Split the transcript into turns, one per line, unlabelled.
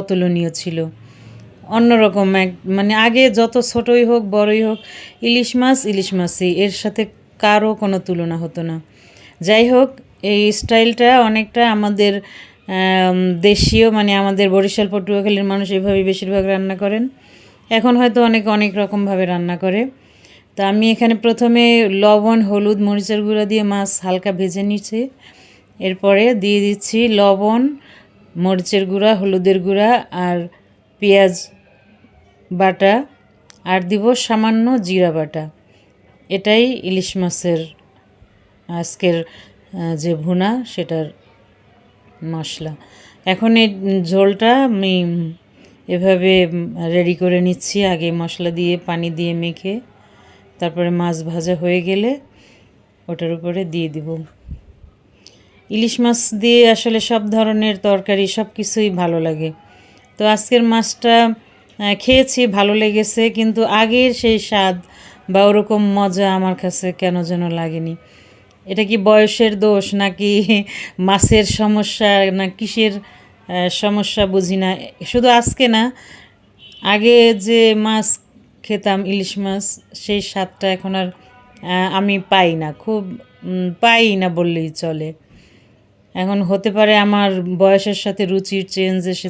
অতুলনীয় ছিল। অন্যরকম এক মানে আগে যত ছোটই হোক বড়ই হোক ইলিশ মাছই, এর সাথে কারও কোনো তুলনা হতো না। যাই হোক, এই স্টাইলটা অনেকটা আমাদের দেশীয়, মানে আমাদের বরিশাল পটুয়াখালীর মানুষ এভাবেই বেশিরভাগ রান্না করেন। এখন হয়তো অনেক রকমভাবে রান্না করে। তো আমি এখানে প্রথমে লবণ, হলুদ, মরিচের গুঁড়া দিয়ে মাছ হালকা ভেজে নিচ্ছি। এরপরে দিয়ে দিচ্ছি লবণ, মরিচের গুঁড়া, হলুদের গুঁড়া আর পেঁয়াজ বাটা, আর দিব সামান্য জিরা বাটা। এটাই ইলিশ মাছের আজকের যে ভুনা সেটার মশলা। এখন এই ঝোলটা আমি এভাবে রেডি করে নিচ্ছি, আগে মশলা দিয়ে পানি দিয়ে মেখে, তারপরে মাছ ভাজা হয়ে গেলে ওটার উপরে দিয়ে দিব। ইলিশ মাছ দিয়ে আসলে সব ধরনের তরকারি সব কিছুই ভালো লাগে। তো আজকের মাছটা খেয়েছি, ভালো লেগেছে, কিন্তু আগের সেই স্বাদ বা ওরকম মজা আমার কাছে কেন যেন লাগেনি। এটা কি বয়সের দোষ, নাকি মাছের সমস্যা, না কিসের সমস্যা বুঝি না। শুধু আজকে না, আগে যে মাছ খেতাম ইলিশ মাছ, সেই স্বাদটা এখন আর আমি পাই না, খুব পাই না বললেই চলে। এখন হতে পারে আমার বয়সের সাথে রুচির চেঞ্জ এসে